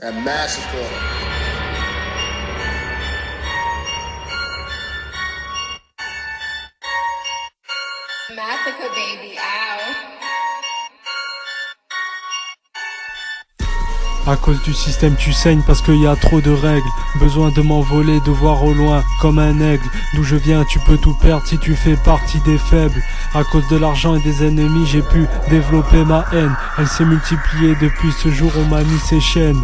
That massacre. Massacre, baby, ow. À cause du système tu saignes parce qu'il y a trop de règles. Besoin de m'envoler, de voir au loin comme un aigle. D'où je viens tu peux tout perdre si tu fais partie des faibles. À cause de l'argent et des ennemis j'ai pu développer ma haine. Elle s'est multipliée depuis ce jour on m'a mis ses chaînes.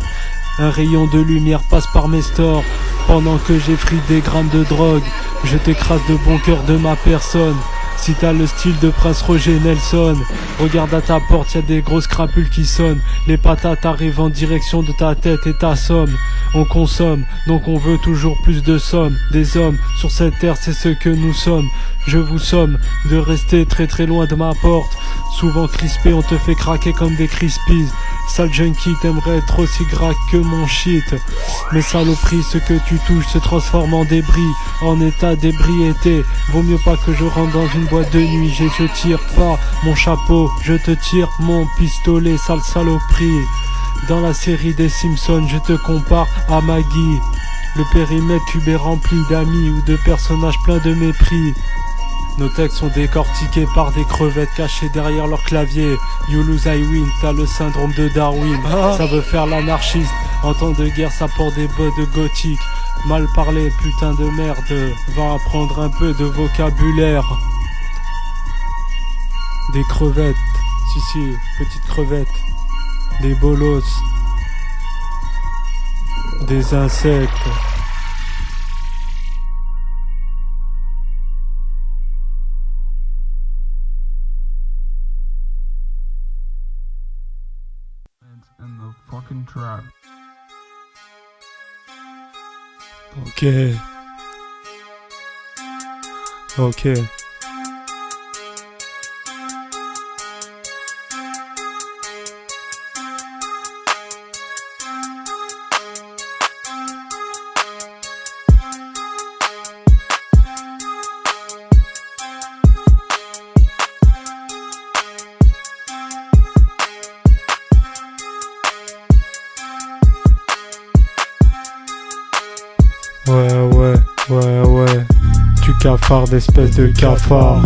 Un rayon de lumière passe par mes stores. Pendant que j'effrite des grammes de drogue, je t'écrase de bon cœur de ma personne. Si t'as le style de Prince Roger Nelson, regarde à ta porte, y'a des grosses crapules qui sonnent. Les patates arrivent en direction de ta tête et ta somme. On consomme, donc on veut toujours plus de sommes. Des hommes, sur cette terre c'est ce que nous sommes. Je vous somme de rester très très loin de ma porte. Souvent crispé, on te fait craquer comme des Crispies. Sale junkie, t'aimerais être aussi gras que mon shit. Mais saloperies, ce que tu touches se transforme en débris. En état d'ébriété, vaut mieux pas que je rentre dans une boîte de nuit. Je te tire pas mon chapeau, je te tire mon pistolet, sale saloperie. Dans la série des Simpsons, je te compare à Maggie. Le périmètre cube est rempli d'amis ou de personnages pleins de mépris. Nos textes sont décortiqués par des crevettes cachées derrière leur clavier. You lose, I win, t'as le syndrome de Darwin. Ça veut faire l'anarchiste. En temps de guerre, ça porte des bottes de gothique. Mal parler, putain de merde. Va apprendre un peu de vocabulaire. Des crevettes, si, petites crevettes. Des bolos. Des insectes. In the fucking trap. Ok. Ouais. Tu cafardes d'espèce de cafard.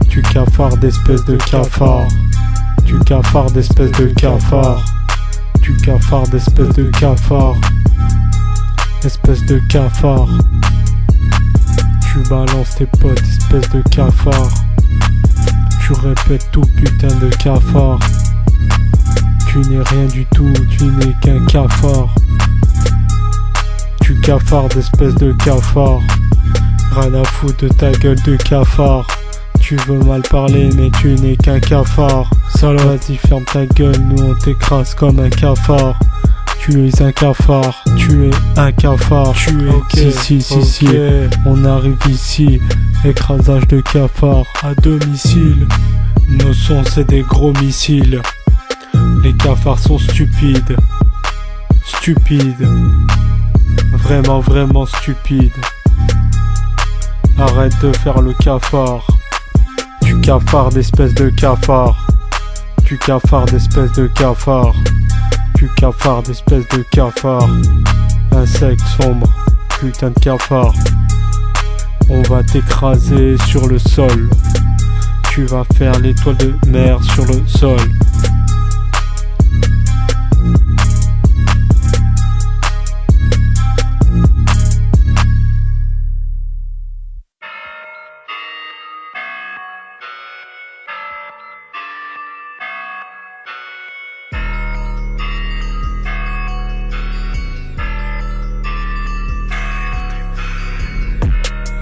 Tu cafardes d'espèce de cafard. Tu cafardes d'espèce de cafard. Tu cafardes d'espèce de cafard. Espèce de cafard. Tu balances tes potes, espèce de cafard. Tu répètes tout putain de cafard. Tu n'es rien du tout, tu n'es qu'un cafard. Tu cafardes d'espèce de cafard. Rien à foutre de ta gueule de cafard. Tu veux mal parler mais tu n'es qu'un cafard. Salope, vas-y ferme ta gueule, nous on t'écrase comme un cafard. Tu es un cafard, tu es un cafard. Tu es si, on arrive ici. Écrasage de cafard à domicile. Nos sons c'est des gros missiles. Les cafards sont stupides. Stupides. Vraiment stupide. Arrête de faire le cafard. Tu cafards d'espèce de cafard. Tu cafards d'espèce de cafard. Tu cafards d'espèce de cafard. Insecte sombre, putain de cafard. On va t'écraser sur le sol. Tu vas faire l'étoile de mer sur le sol.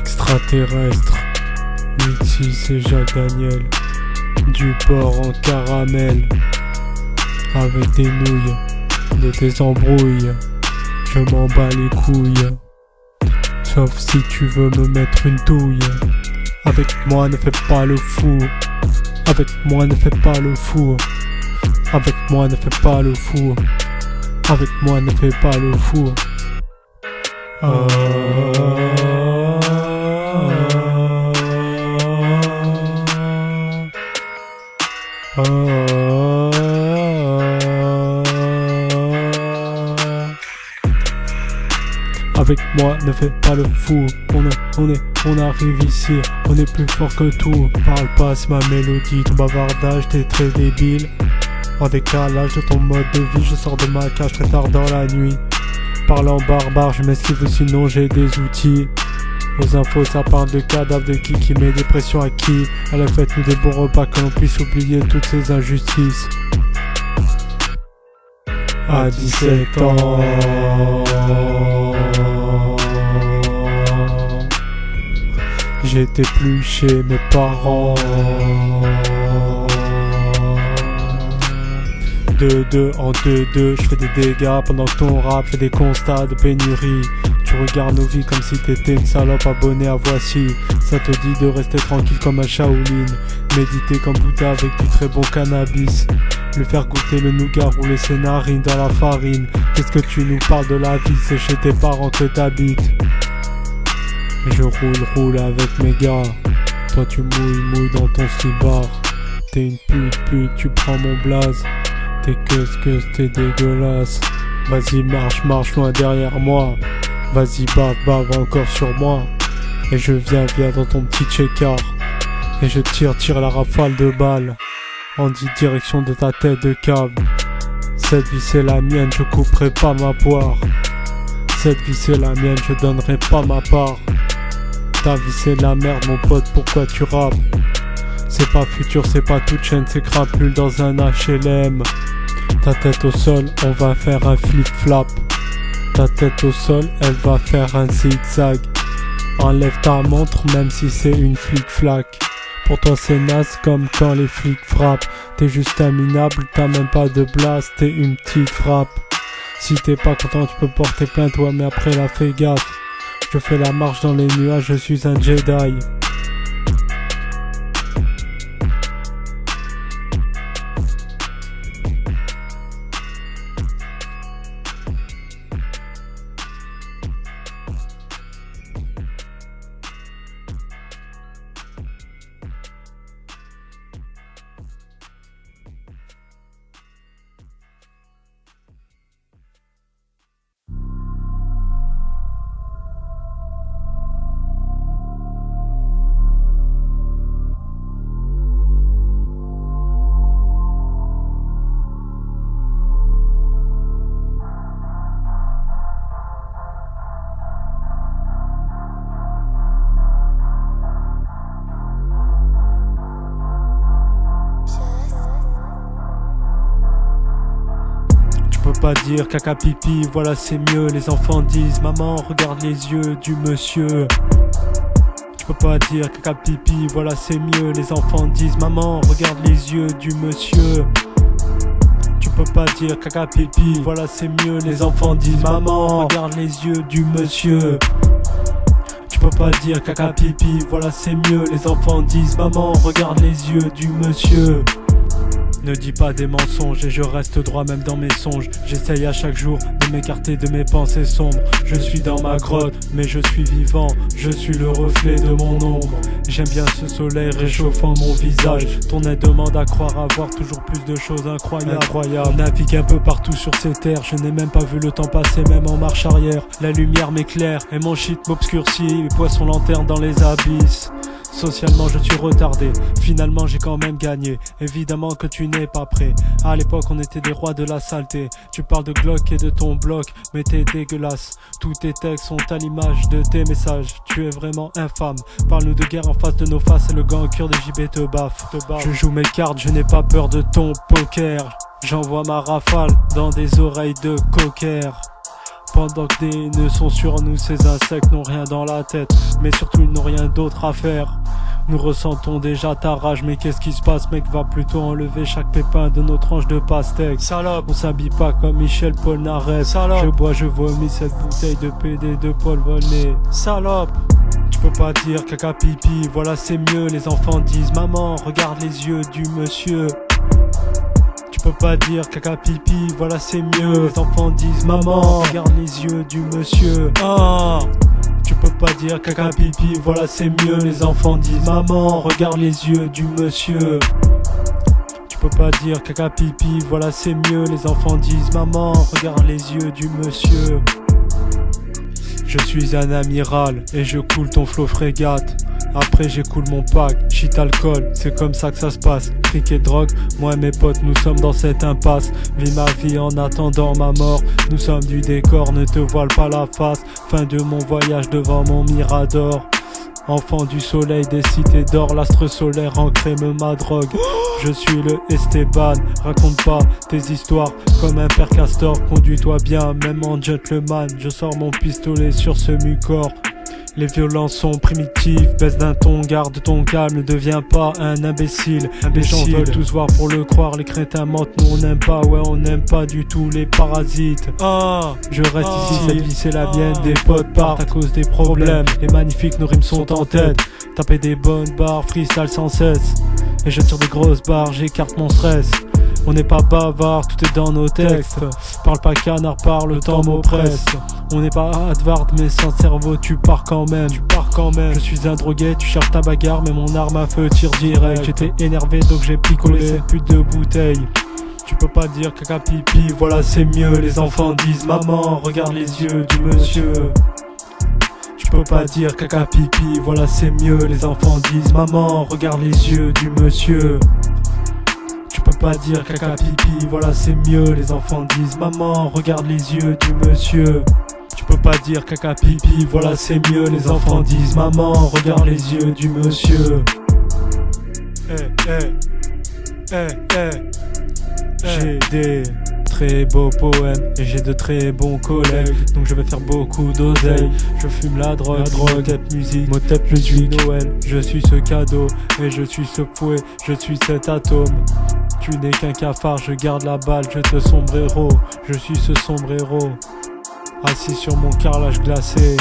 Extraterrestre, ici c'est Jacques Daniel. Du porc en caramel, avec des nouilles, de tes embrouilles. Je m'en bats les couilles, sauf si tu veux me mettre une douille. Avec moi ne fais pas le fou. Avec moi ne fais pas le fou. Avec moi ne fais pas le fou. Avec moi ne fais pas le fou. avec moi, ne fais pas le fou. On arrive ici, on est plus fort que tout. Parle pas, c'est ma mélodie, ton bavardage, t'es très débile. En décalage de ton mode de vie, je sors de ma cage très tard dans la nuit. Parlant barbare, je m'esquive sinon j'ai des outils. Aux infos ça parle de cadavres de qui met des pressions à qui. À la fête nous des bons repas que l'on puisse oublier toutes ces injustices. À 17 ans, j'étais plus chez mes parents. De deux en deux, je fais des dégâts pendant que ton rap fait des constats de pénurie. Tu regardes nos vies comme si t'étais une salope abonnée à Voici. Ça te dit de rester tranquille comme un Shaolin. Méditer comme Bouddha avec du très bon cannabis. Lui faire goûter le nougat, rouler ses narines dans la farine. Qu'est-ce que tu nous parles de la vie, c'est chez tes parents que t'habites. Je roule avec mes gars. Toi tu mouilles dans ton slibard. T'es une pute, tu prends mon blaze. T'es que t'es dégueulasse. Vas-y marche loin derrière moi. Vas-y bave encore sur moi. Et je viens dans ton petit checker. Et je tire la rafale de balles en direction de ta tête de cave. Cette vie c'est la mienne, je couperai pas ma poire. Cette vie c'est la mienne, je donnerai pas ma part. Ta vie c'est de la merde mon pote, pourquoi tu rappes? C'est pas futur, c'est pas toute chaîne, c'est crapule dans un HLM. Ta tête au sol, on va faire un flip-flap. Ta tête au sol, elle va faire un zigzag. Enlève ta montre même si c'est une flic-flac. Pour toi c'est naze comme quand les flics frappent. T'es juste un minable, t'as même pas de blast, t'es une petite frappe. Si t'es pas content tu peux porter plainte, ouais mais après là fais gaffe. Je fais la marche dans les nuages, je suis un Jedi. Tu peux pas dire caca pipi, voilà c'est mieux. Les enfants disent maman regarde les yeux du monsieur. Tu peux pas dire caca pipi, voilà c'est mieux. Les enfants disent maman regarde les yeux du monsieur. Tu peux pas dire caca pipi, voilà c'est mieux. Les enfants disent maman regarde les yeux du monsieur. Tu peux pas dire caca pipi, voilà c'est mieux. Les enfants disent maman regarde les yeux du monsieur. Ne dis pas des mensonges et je reste droit même dans mes songes. J'essaye à chaque jour de m'écarter de mes pensées sombres. Je suis dans ma grotte mais je suis vivant. Je suis le reflet de mon ombre. J'aime bien ce soleil réchauffant mon visage. Ton aide demande à croire avoir toujours plus de choses incroyables. On navigue un peu partout sur ces terres. Je n'ai même pas vu le temps passer même en marche arrière. La lumière m'éclaire et mon shit m'obscurcit. Les poissons lanterne dans les abysses. Socialement je suis retardé, finalement j'ai quand même gagné. Évidemment que tu n'es pas prêt. À l'époque on était des rois de la saleté. Tu parles de Glock et de ton bloc, mais t'es dégueulasse. Tous tes textes sont à l'image de tes messages. Tu es vraiment infâme. Parle-nous de guerre en face de nos faces et le gant au cœur des JB te baffe. Je joue mes cartes, je n'ai pas peur de ton poker. J'envoie ma rafale dans des oreilles de cocker. Pendant que des nœuds sont sur nous, ces insectes n'ont rien dans la tête. Mais surtout ils n'ont rien d'autre à faire. Nous ressentons déjà ta rage, mais qu'est-ce qui se passe mec? Va plutôt enlever chaque pépin de nos tranches de pastèque. Salope, on s'habille pas comme Michel Polnareff. Salope, je bois, je vomis cette bouteille de PD de Paul Volney. Salope, tu peux pas dire caca pipi, voilà c'est mieux. Les enfants disent maman regarde les yeux du monsieur. Tu peux pas dire caca pipi, voilà c'est mieux. Les enfants disent maman regarde les yeux du monsieur. Ah, tu peux pas dire caca pipi, voilà c'est mieux. Les enfants disent maman regarde les yeux du monsieur. Tu peux pas dire caca pipi, voilà c'est mieux. Les enfants disent maman regarde les yeux du monsieur. Je suis un amiral et je coule ton flot frégate. Après j'écoule mon pack, shit alcool, c'est comme ça que ça se passe. Fric et drogue, moi et mes potes nous sommes dans cette impasse. Vis ma vie en attendant ma mort, nous sommes du décor, ne te voile pas la face. Fin de mon voyage devant mon mirador. Enfant du soleil des cités d'or, l'astre solaire ancré me ma drogue. Je suis le Esteban, raconte pas tes histoires comme un père castor. Conduis-toi bien, même en gentleman, je sors mon pistolet sur ce mucor. Les violences sont primitives, baisse d'un ton, garde ton calme, ne deviens pas un imbécile. Les gens veulent tous voir pour le croire, les crétins mentent, nous on n'aime pas, ouais on n'aime pas du tout les parasites. Je reste ici, cette vie c'est la mienne, des potes partent à cause des problèmes. Les magnifiques, nos rimes sont en tête, taper des bonnes barres, freestyle sans cesse. Et je tire des grosses barres, j'écarte mon stress. On n'est pas bavard, tout est dans nos textes. Parle pas canard, parle, le temps m'oppresse. On n'est pas Advard, mais sans cerveau, tu pars quand même. Je suis un drogué, tu cherches ta bagarre, mais mon arme à feu tire direct. J'étais énervé, donc j'ai picolé cette pute de bouteille. Tu peux pas dire caca pipi, voilà c'est mieux. Les enfants disent maman, regarde les yeux du monsieur. Tu peux pas dire caca pipi, voilà c'est mieux. Les enfants disent maman, regarde les yeux du monsieur. Tu peux pas dire caca pipi, voilà c'est mieux. Les enfants disent maman, regarde les yeux du monsieur. Tu peux pas dire caca pipi, voilà c'est mieux. Les enfants disent maman, regarde les yeux du monsieur. J'ai des très beaux poèmes et j'ai de très bons collègues, donc je vais faire beaucoup d'oseille. Je fume la drogue, tête musique, motep je suis Noël. Je suis ce cadeau et je suis ce fouet, je suis cet atome. Tu n'es qu'un cafard, je garde la balle, je te sombrero. Je suis ce sombrero, assis sur mon carrelage glacé.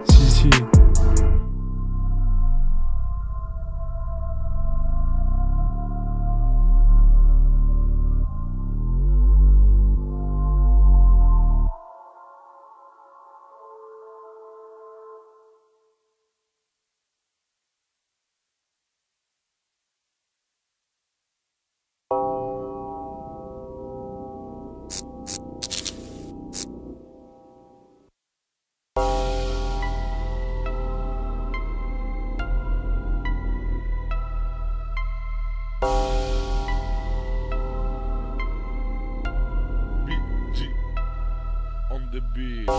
Si. BG on the beat.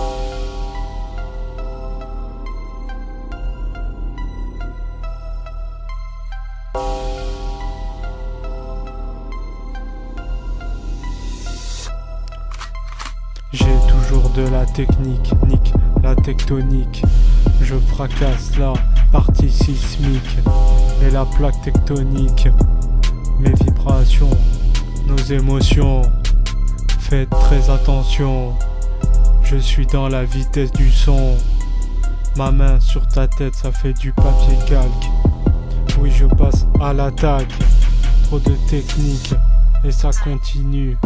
J'ai toujours de la technique, nique la tectonique. Je fracasse la partie sismique et la plaque tectonique. Mes vibrations, nos émotions, faites très attention. Je suis dans la vitesse du son. Ma main sur ta tête, ça fait du papier calque. Oui, je passe à l'attaque. Trop de technique et ça continue.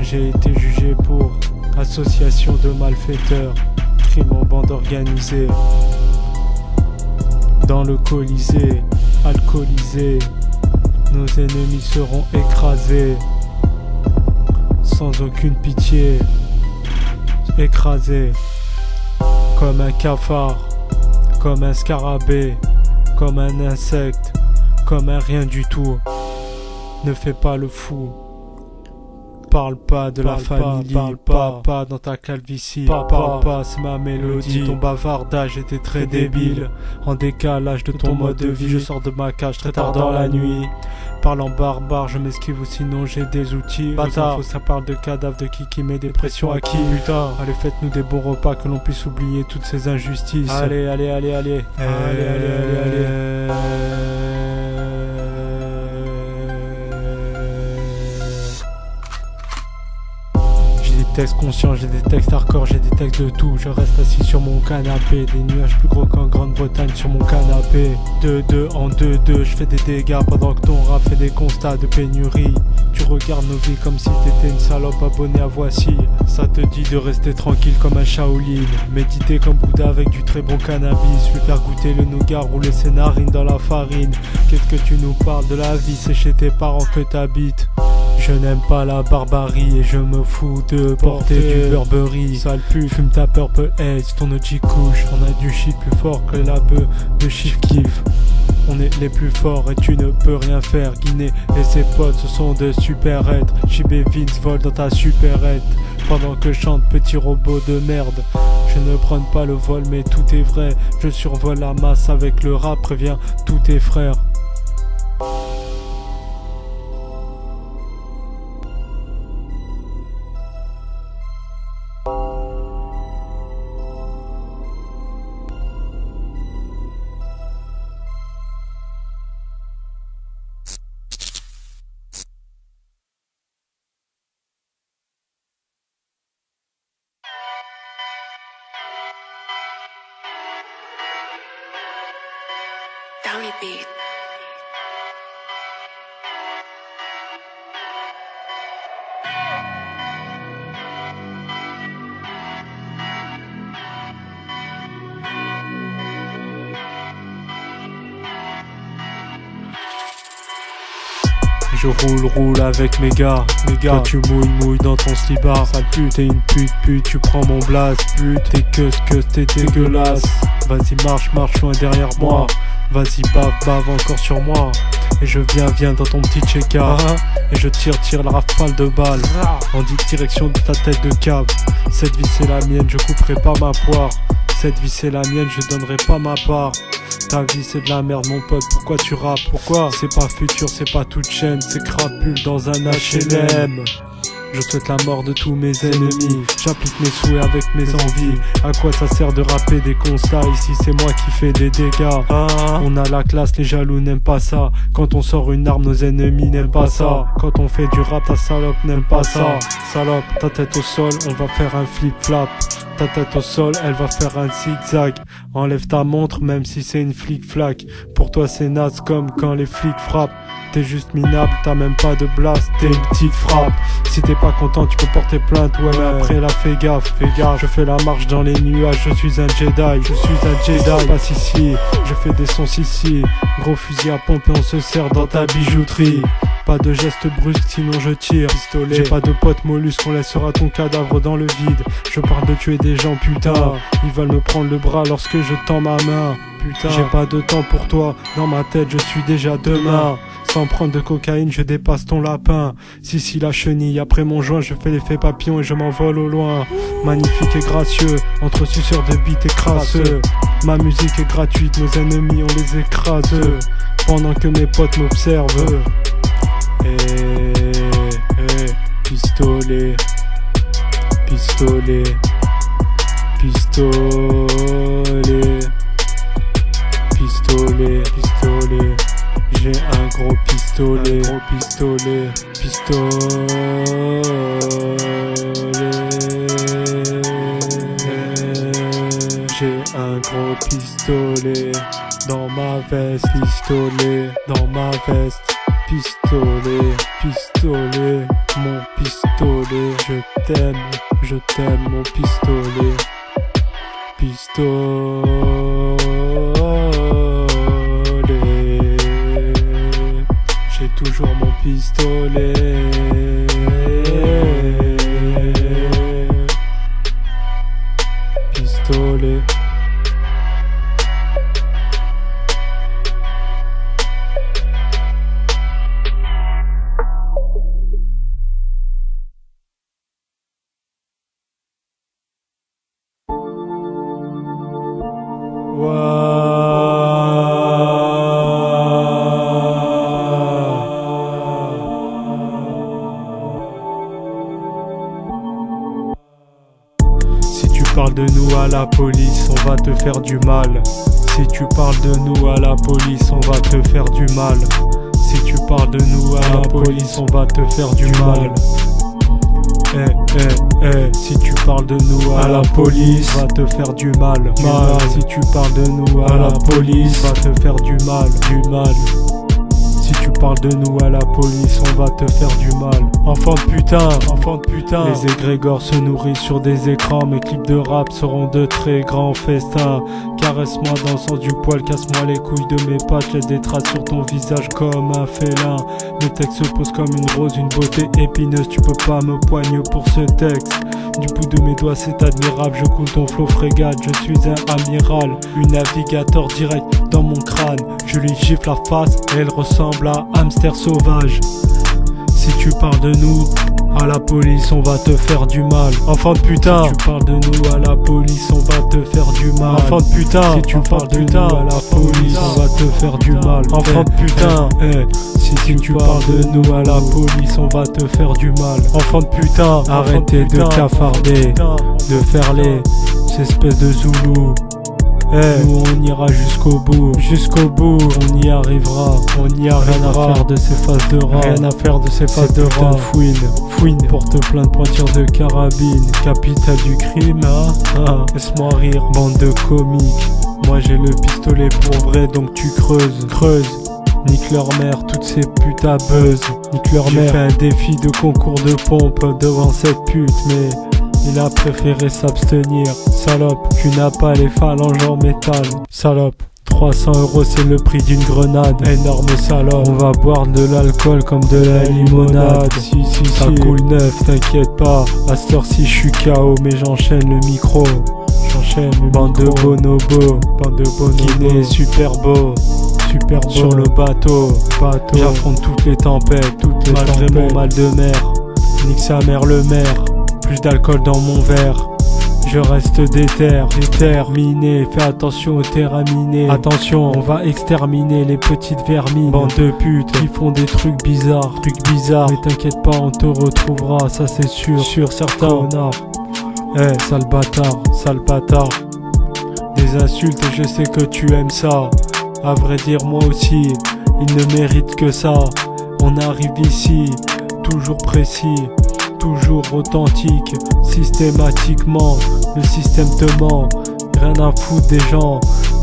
J'ai été jugé pour association de malfaiteurs, crime en bande organisée. Dans le Colisée, alcoolisé, nos ennemis seront écrasés. Sans aucune pitié, écrasés. Comme un cafard, comme un scarabée, comme un insecte, comme un rien du tout. Ne fais pas le fou. Parle pas de la famille, parle pas dans ta calvitie. Papa, c'est ma mélodie. Ton bavardage était très débile. En décalage de ton mode de vie, je sors de ma cage très tard dans la nuit. Parle en barbare, je m'esquive ou sinon j'ai des outils. Bâtard, ça parle de cadavres, de qui met des pressions à qui. Putain, allez faites-nous des bons repas que l'on puisse oublier toutes ces injustices. Allez. J'ai des textes conscients, j'ai des textes hardcore, j'ai des textes de tout. Je reste assis sur mon canapé, des nuages plus gros qu'en Grande-Bretagne sur mon canapé. De deux en deux, je fais des dégâts pendant que ton rap fait des constats de pénurie. Tu regardes nos vies comme si t'étais une salope abonnée à Voici. Ça te dit de rester tranquille comme un Shaolin, méditer comme Bouddha avec du très bon cannabis, lui faire goûter le nougat, rouler ses narines dans la farine. Qu'est-ce que tu nous parles de la vie, c'est chez tes parents que t'habites. Je n'aime pas la barbarie et je me fous de porter du Burberry. Sale pute, fume ta Purple Haze, ton OG couche. On a du shit plus fort que la bœuf de Chief Keef. On est les plus forts et tu ne peux rien faire. Guinée et ses potes, ce sont de super êtres. Chibé Vince vole dans ta supérette pendant que je chante petit robot de merde. Je ne prends pas le vol mais tout est vrai. Je survole la masse avec le rap, préviens tous tes frères. Downy beat. Je roule avec mes gars. Toi tu mouilles dans ton slibard. Sale pute, t'es une pute, tu prends mon blaze. Pute, t'es que t'es dégueulasse. Vas-y marche loin derrière moi. Vas-y bave encore sur moi. Et je viens dans ton petit check-up. Et je tire la rafale de balles en direction de ta tête de cave. Cette vie c'est la mienne, je couperai pas ma poire. Cette vie c'est la mienne, je donnerai pas ma part. Ta vie c'est de la merde mon pote, pourquoi tu rappes? Pourquoi? C'est pas futur, c'est pas toute chaîne, c'est crapule dans un HLM. Je souhaite la mort de tous mes ennemis. J'applique mes souhaits avec mes envies. À quoi ça sert de rapper des constats? Ici c'est moi qui fais des dégâts. On a la classe, les jaloux n'aiment pas ça. Quand on sort une arme, nos ennemis n'aiment pas ça. Quand on fait du rap, ta salope n'aime pas ça. Salope, ta tête au sol, on va faire un flip-flap. Ta tête au sol, elle va faire un zigzag. Enlève ta montre même si c'est une flic-flac. Pour toi c'est naze comme quand les flics frappent. T'es juste minable, t'as même pas de blast, t'es une petite frappe. Si t'es pas content tu peux porter plainte, ouais mais après là fais gaffe. Je fais la marche dans les nuages, je suis un Jedi. Je passe ici, je fais des sons ici. Gros fusil à pompe et on se sert dans ta bijouterie. Pas de geste brusque sinon je tire. Pistolet. J'ai pas de potes mollusques, on laissera ton cadavre dans le vide. Je parle de tuer des gens putain. Ils veulent me prendre le bras lorsque je tends ma main. Putain, j'ai pas de temps pour toi, dans ma tête je suis déjà demain. Sans prendre de cocaïne je dépasse ton lapin. Si la chenille, après mon joint je fais l'effet papillon et je m'envole au loin. Magnifique et gracieux, entre suceurs de beat et crasseux. Ma musique est gratuite, nos ennemis on les écrase. Pendant que mes potes m'observent. Pistolet. J'ai un gros pistolet. J'ai un gros pistolet dans ma veste. Pistolet, mon pistolet. Je t'aime mon pistolet. J'ai toujours mon pistolet. Si tu parles de nous à la police, on va te faire du mal. Si tu parles de nous à la police, on va te faire du mal. Si tu parles de nous à la police, on va te faire du mal. Si tu parles de nous à la police, va te faire du mal. Si tu parles de nous à la police, va te faire du mal. Si tu parles de nous à la police, on va te faire du mal. Enfant de putain, enfant de putain. Les égrégores se nourrissent sur des écrans. Mes clips de rap seront de très grands festins. Caresse-moi dans le sens du poil, casse-moi les couilles de mes pattes. Laisse des traces sur ton visage comme un félin. Mes textes se posent comme une rose, une beauté épineuse. Tu peux pas me poigner pour ce texte. Du bout de mes doigts c'est admirable, je coule ton flow frégate, je suis un amiral, une navigateur direct dans mon crâne. Je lui gifle la face et elle ressemble à hamster sauvage. Si tu parles de nous à la police, on va te faire du mal. Enfant de putain, si tu parles de nous à la police, on va te faire du mal. Enfant de putain, si tu parles de nous à la police, on va te faire du mal. Enfant de putain, si tu parles de nous à la police, on va te faire du mal. Enfant de putain, arrêtez de cafarder, de faire les espèces de zoulous. Nous on ira jusqu'au bout, on y arrivera, Rien à faire de ces faces de rat, rien à faire de ces faces de rat. Fouine, porte plein de pointures de carabine, capitale du crime, laisse-moi rire, bande de comiques. Moi j'ai le pistolet pour vrai, donc tu creuses. Nique leur mère, toutes ces putes à buzz. Nique leur mère. J'ai fait un défi de concours de pompe devant cette pute, mais il a préféré s'abstenir. Salope, tu n'as pas les phalanges en métal. Salope, 300 € c'est le prix d'une grenade. Énorme salope, on va boire de l'alcool comme de la limonade. Si, ça coule neuf, t'inquiète pas. À cette heure-ci je suis KO, mais j'enchaîne le micro. Bande de bonobos, Guinée super beau. Sur le bateau. J'affronte toutes les tempêtes, malgré mon mal de mer. Nique sa mère le maire. Plus d'alcool dans mon verre. Je reste déterminé. Fais attention aux terrains minés. Attention, on va exterminer les petites vermines. Bande de putes qui font des trucs bizarres. Mais t'inquiète pas, on te retrouvera, ça c'est sûr. Sur certains connards. Sale bâtard. Des insultes et je sais que tu aimes ça. À vrai dire moi aussi, il ne mérite que ça. On arrive ici, toujours précis, toujours authentique. Systématiquement, le système te ment. Rien à foutre des gens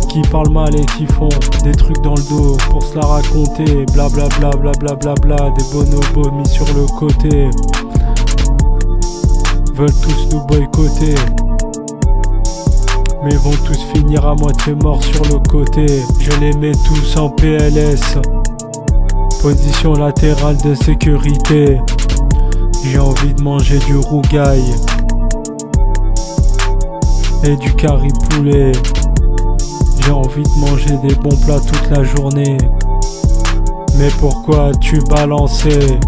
qui parlent mal et qui font des trucs dans le dos pour se la raconter. Blablabla, des bonobos mis sur le côté. Veulent tous nous boycotter, mais vont tous finir à moitié morts sur le côté. Je les mets tous en PLS, position latérale de sécurité. J'ai envie de manger du rougail et du curry poulet. J'ai envie de manger des bons plats toute la journée. Mais pourquoi as-tu balancé?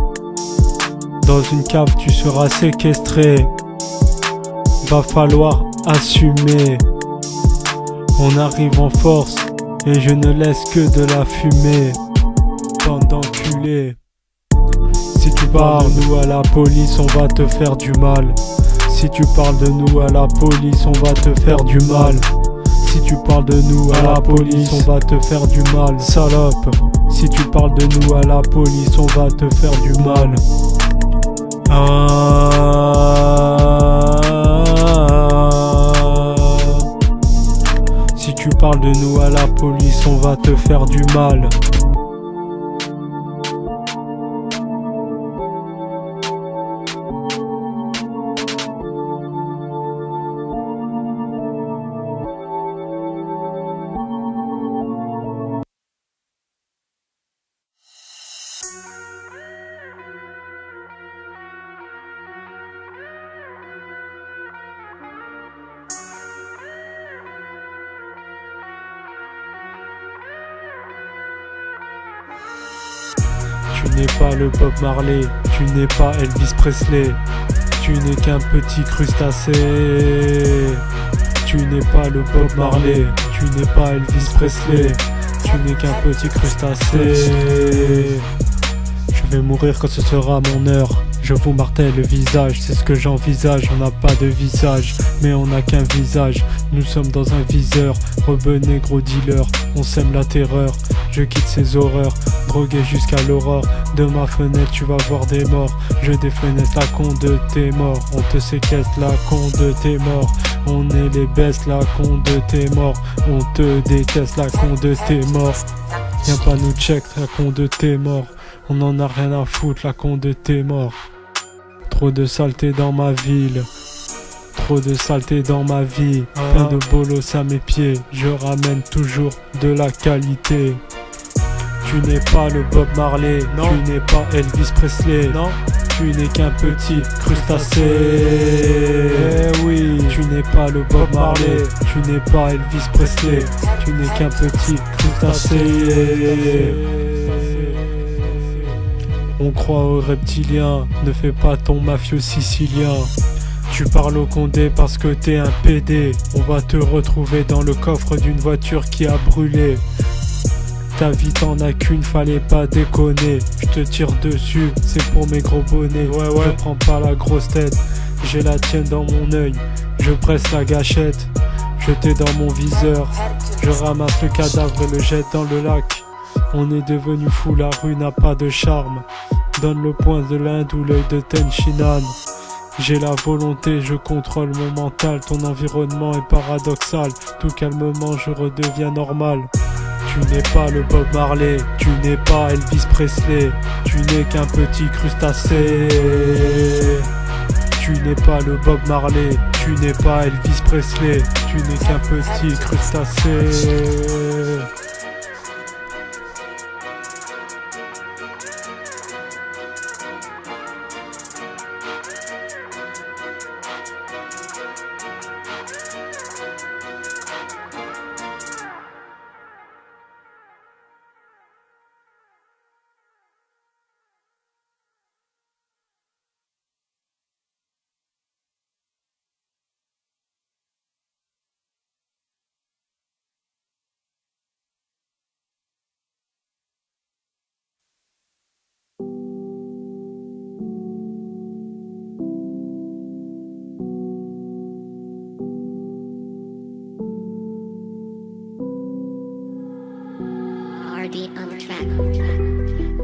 Dans une cave tu seras séquestré. Va falloir assumer. On arrive en force et je ne laisse que de la fumée. Bande d'enculés. Si tu parles de nous à la police, on va te faire du mal. Si tu parles de nous à la police, on va te faire du mal. Si tu parles de nous à la police, on va te faire du mal. Salope. Si tu parles de nous à la police, on va te faire du mal. Si tu parles de nous à la police, on va te faire du mal. Tu n'es pas le Bob Marley, tu n'es pas Elvis Presley, tu n'es qu'un petit crustacé. Tu n'es pas le Bob Marley, tu n'es pas Elvis Presley, tu n'es qu'un petit crustacé. Je vais mourir quand ce sera mon heure. Je vous martèle le visage, c'est ce que j'envisage. On n'a pas de visage, mais on n'a qu'un visage. Nous sommes dans un viseur, rebeu négro dealer. On sème la terreur, je quitte ces horreurs. Drogué jusqu'à l'aurore, de ma fenêtre tu vas voir des morts. Je défenestre la con de tes morts. On te séquestre la con de tes morts. On est les bestes la con de tes morts. On te déteste la con de tes morts. Viens pas nous check, la con de tes morts. On en a rien à foutre, la con de tes morts. Trop de saleté dans ma ville. Trop de saleté dans ma vie. Plein de bolos à mes pieds. Je ramène toujours de la qualité. Tu n'es pas le Bob Marley, non. Tu n'es pas Elvis Presley, non. Tu n'es qu'un petit crustacé. Eh oui, tu n'es pas le Bob Marley, tu n'es pas Elvis Presley, tu n'es qu'un petit crustacé. On croit aux reptiliens, ne fais pas ton mafieux sicilien. Tu parles au Condé parce que t'es un PD. On va te retrouver dans le coffre d'une voiture qui a brûlé. Ta vie t'en as qu'une, fallait pas déconner. Je te tire dessus, c'est pour mes gros bonnets. Ouais. Je prends pas la grosse tête, j'ai la tienne dans mon œil. Je presse la gâchette, je t'ai dans mon viseur. Je ramasse le cadavre et le jette dans le lac. On est devenu fou, la rue n'a pas de charme. Donne le poing de l'Inde ou l'œil de Tenchinan. J'ai la volonté, je contrôle mon mental. Ton environnement est paradoxal. Tout calmement je redeviens normal. Tu n'es pas le Bob Marley, tu n'es pas Elvis Presley, tu n'es qu'un petit crustacé. Tu n'es pas le Bob Marley, tu n'es pas Elvis Presley, tu n'es qu'un petit crustacé.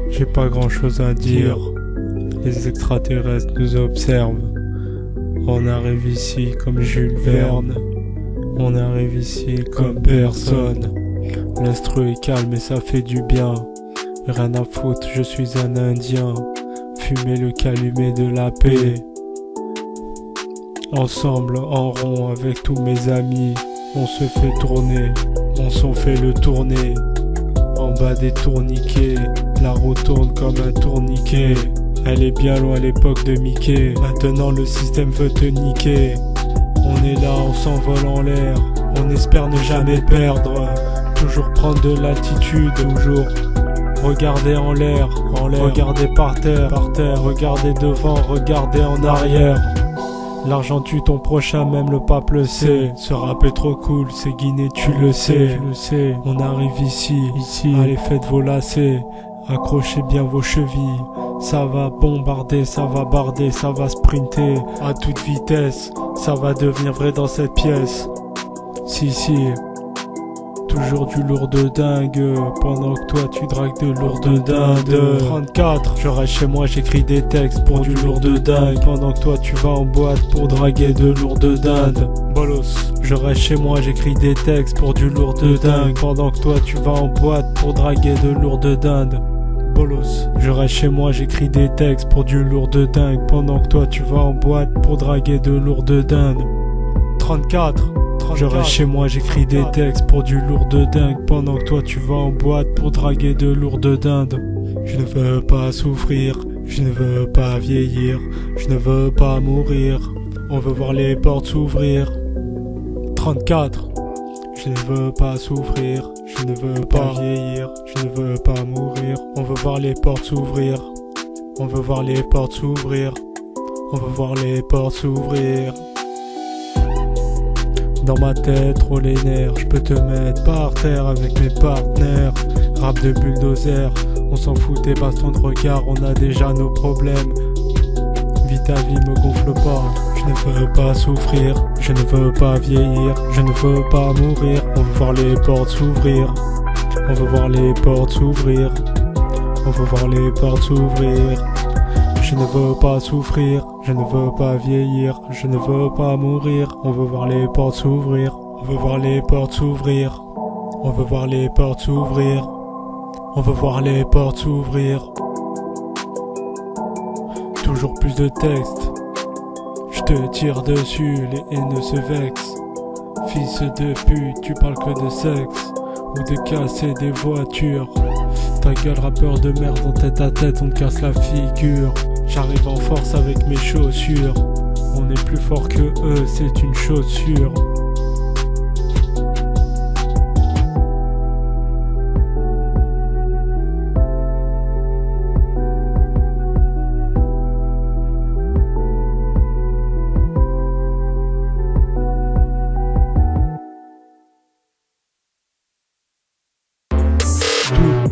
J'ai pas grand chose à dire. Les extraterrestres nous observent. On arrive ici comme Jules Verne. On arrive ici comme personne. L'instru est calme et ça fait du bien. Rien à foutre, je suis un Indien. Fumer le calumet de la paix. Ensemble, en rond avec tous mes amis. On se fait tourner, on s'en fait le tourner. En bas des tourniquets, la roue tourne comme un tourniquet. Elle est bien loin l'époque de Mickey. Maintenant le système veut te niquer. On est là, on s'envole en l'air. On espère ne jamais perdre. Toujours prendre de l'altitude, toujours regarder en l'air, regarder par terre, regarder devant, regarder en arrière. L'argent tue ton prochain, même le pape le sait. Ce rap est trop cool, c'est Guinée, tu le sais. On arrive ici, allez faites vos lacets. Accrochez bien vos chevilles. Ça va bombarder, ça va barder, ça va sprinter à toute vitesse. Ça va devenir vrai dans cette pièce. Si, toujours du lourd de dingue. Pendant que toi tu dragues de lourd de dinde. 34, je reste chez moi, j'écris des textes pour du lourd de dingue. Pendant que toi tu vas en boîte pour draguer de lourd de dinde. Bolos, je reste chez moi, j'écris des textes pour du lourd de dingue. Pendant que toi tu vas en boîte pour draguer de lourd de dinde. Bolos, je reste chez moi, j'écris des textes pour du lourd de dingue. Pendant que toi tu vas en boîte pour draguer de lourd de dinde. 34, je reste chez moi, j'écris des textes pour du lourd de dingue. Pendant que toi tu vas en boîte pour draguer de lourd de dinde. Je ne veux pas souffrir, je ne veux pas vieillir, je ne veux pas mourir. On veut voir les portes s'ouvrir. 34, je ne veux pas souffrir, je ne veux pas vieillir, je ne veux pas mourir. On veut voir les portes s'ouvrir. On veut voir les portes s'ouvrir. On veut voir les portes s'ouvrir. Dans ma tête, trop les nerfs. Je peux te mettre par terre avec mes partenaires. Rap de bulldozer, on s'en fout des bastons de regard. On a déjà nos problèmes. Vite ta vie me gonfle pas. Je ne veux pas souffrir, je ne veux pas vieillir, je ne veux pas mourir. On veut voir les portes s'ouvrir. On veut voir les portes s'ouvrir. On veut voir les portes s'ouvrir. Je ne veux pas souffrir, je ne veux pas vieillir, je ne veux pas mourir. On veut voir les portes s'ouvrir. On veut voir les portes s'ouvrir. On veut voir les portes s'ouvrir. On veut voir les portes s'ouvrir. Toujours plus de textes. Je te tire dessus, les haineux se vexent. Fils de pute, tu parles que de sexe ou de casser des voitures. Ta gueule rappeur de merde, en tête à tête on te casse la figure. J'arrive en force avec mes chaussures. On est plus fort que eux, c'est une chaussure.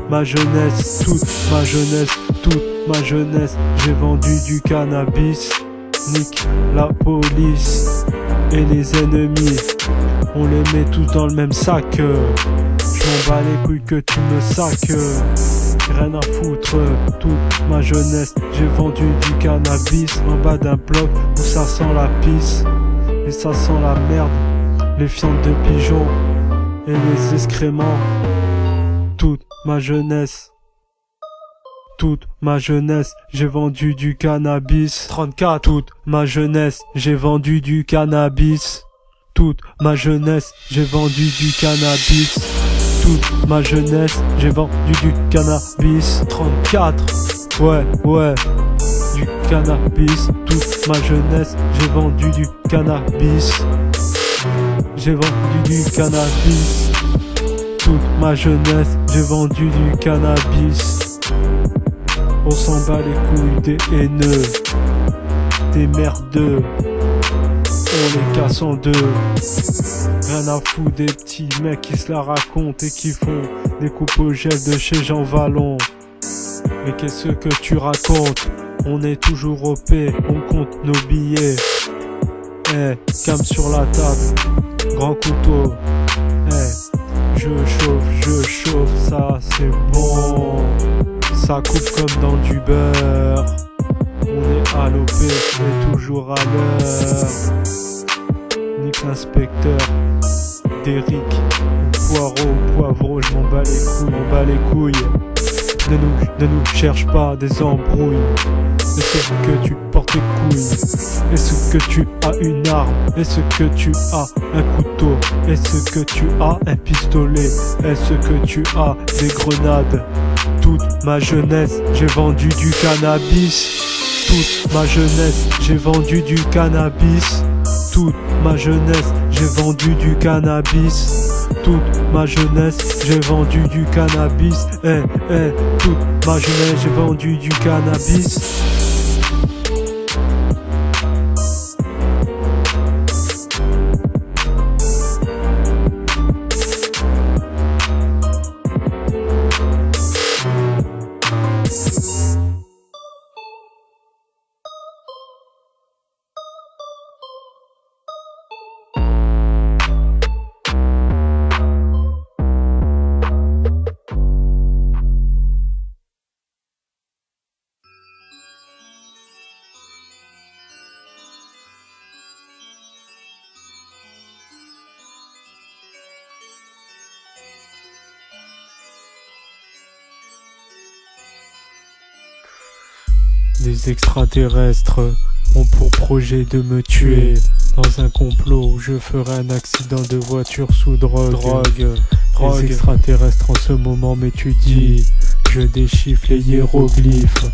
Ma jeunesse, toute ma jeunesse, j'ai vendu du cannabis. Nique la police et les ennemis, on les met tous dans le même sac. Je m'en bats les couilles que tu me saques. Rien à foutre, toute ma jeunesse, j'ai vendu du cannabis en bas d'un bloc où ça sent la pisse et ça sent la merde, les fientes de pigeons et les excréments. Toute ma jeunesse, j'ai vendu du cannabis. 34, toute ma jeunesse, j'ai vendu du cannabis. Toute ma jeunesse, j'ai vendu du cannabis. Toute ma jeunesse, j'ai vendu du cannabis. 34, ouais, du cannabis. Toute ma jeunesse, j'ai vendu du cannabis. J'ai vendu du cannabis. Toute ma jeunesse, j'ai vendu du cannabis. On s'en bat les couilles des haineux, des merdeux, on les casse en deux. Rien à foutre des petits mecs qui se la racontent et qui font des coupes au gel de chez Jean Vallon. Mais qu'est-ce que tu racontes? On est toujours au P, on compte nos billets. Cam sur la table, grand couteau. Je chauffe, ça c'est bon. Ça coupe comme dans du beurre. On est à l'OP, mais toujours à l'heure. Nique l'inspecteur, Derrick, poireau, poivreau, je m'en bats les couilles. Ne nous cherche pas des embrouilles. Est-ce que tu portes tes couilles? Est-ce que tu as une arme? Est-ce que tu as un couteau? Est-ce que tu as un pistolet? Est-ce que tu as des grenades? Toute ma jeunesse, j'ai vendu du cannabis. Toute ma jeunesse, j'ai vendu du cannabis. Toute ma jeunesse, j'ai vendu du cannabis. Toute ma jeunesse, j'ai vendu du cannabis. Toute ma jeunesse, j'ai vendu du cannabis. Les extraterrestres ont pour projet de me tuer. Dans un complot où je ferai un accident de voiture sous drogue. Les extraterrestres en ce moment m'étudient. Je déchiffre les hiéroglyphes.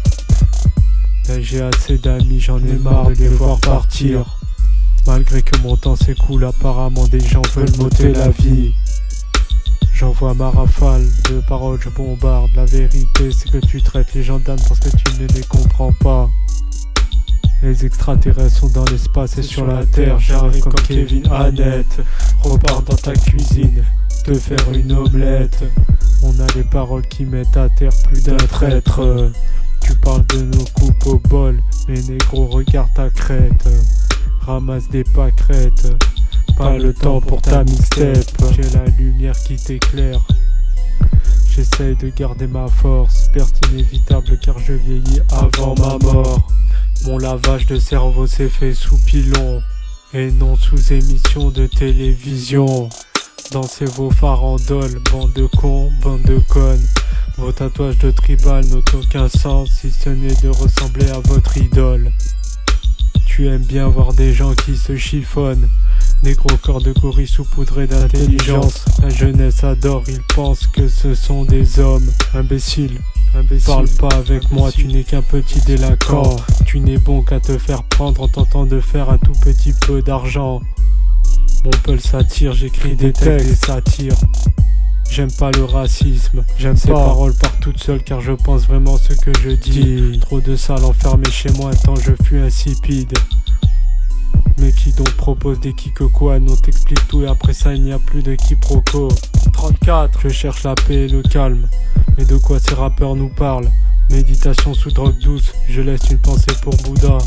Là j'ai assez d'amis, j'en ai marre de les voir partir. Malgré que mon temps s'écoule, apparemment des gens veulent m'ôter la vie. J'envoie ma rafale de paroles, je bombarde. La vérité c'est que tu traites les gens d'ânes parce que tu ne les comprends pas. Les extraterrestres sont dans l'espace et sur la terre. J'arrive comme Kevin Hannett. Repars dans ta cuisine, te faire une omelette. On a les paroles qui mettent à terre plus d'un traître. Tu parles de nos coupes au bol, mais négro regarde ta crête. Ramasse des pâquerettes. Pas le temps pour ta mixtape. J'ai la lumière qui t'éclaire. J'essaye de garder ma force, perte inévitable car je vieillis avant ma mort. Mon lavage de cerveau s'est fait sous pilon et non sous émission de télévision. Dansez vos farandoles, bande de cons, bande de connes. Vos tatouages de tribal n'ont aucun sens si ce n'est de ressembler à votre idole. Tu aimes bien voir des gens qui se chiffonnent, des gros corps de gorille saupoudrés d'intelligence. La jeunesse adore, ils pensent que ce sont des hommes. Imbécile, parle pas avec moi, tu n'es qu'un petit délinquant. Tu n'es bon qu'à te faire prendre en tentant de faire un tout petit peu d'argent. Mon peul s'attire, j'écris des textes, des satires. J'aime pas le racisme, j'aime ces paroles partent toutes seules car je pense vraiment ce que je dis. Trop de salles enfermées chez moi tant je fus insipide. Mais qui donc propose des quicoquois, on t'explique tout et après ça il n'y a plus de quiproquo. 34, je cherche la paix et le calme, mais de quoi ces rappeurs nous parlent? Méditation sous drogue douce, je laisse une pensée pour Bouddha.